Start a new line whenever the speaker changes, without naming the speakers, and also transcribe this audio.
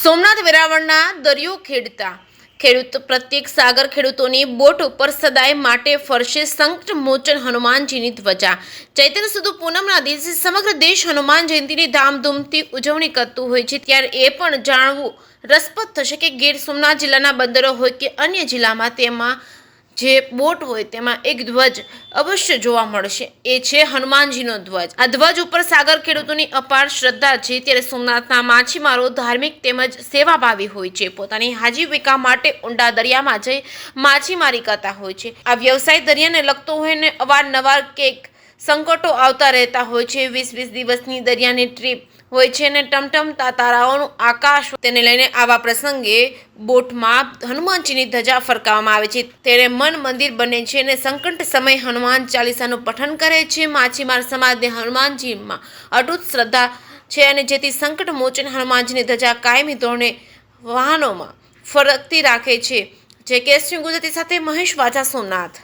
સોમનાથ વેરાવળના દરિયો ખેડતા ખેડૂત પ્રત્યેક સાગર ખેડૂતોની બોટ ઉપર સદાય માટે ફરશે સંકટ મોચન હનુમાનજીની ધ્વજા। ચૈત્ર સુદ પૂનમના દિવસે સમગ્ર દેશ હનુમાન જયંતિની ધામધૂમથી ઉજવણી કરતું હોય છે, ત્યારે એ પણ જાણવું રસપ્રદ થશે કે ગીર સોમનાથ જિલ્લાના બંદરો હોય કે અન્ય જિલ્લામાં તેમાં જે બોટ હોય તેમાં એક ધ્વજ અવશ્ય જોવા મળશે, એ છે હનુમાનજીનો ધ્વજ। આ ધ્વજ ઉપર સાગર ખેડૂતોની અપાર શ્રદ્ધા છે, ત્યારે સોમનાથના માછીમારો ધાર્મિક તેમજ સેવાભાવી હોય છે। પોતાની આજીવિકા માટે ઊંડા દરિયામાં જઈ માછીમારી કરતા હોય છે। આ વ્યવસાય દરિયાને લગતો હોય ને અવારનવાર કેક સંકટો આવતા રહેતા હોય છે। 20 દિવસની દરિયાની ટ્રીપ હોય છે ને ટમટમતા તારાઓનું આકાશ, તેને લઈને આવા પ્રસંગે બોટમાં હનુમાનજીની ધજા ફરકાવવામાં આવે છે, ત્યારે મન મંદિર બને છે અને સંકટ સમય હનુમાન ચાલીસાનું પઠન કરે છે। માછીમાર સમાજને હનુમાનજીમાં અટૂટ શ્રદ્ધા છે અને જેથી સંકટ મોચન હનુમાનજીની ધજા કાયમી ધોરણે વાહનોમાં ફરકતી રાખે છે। જે કેસરી ગુજરાતી સાથે મહેશ વાજા, સોમનાથ।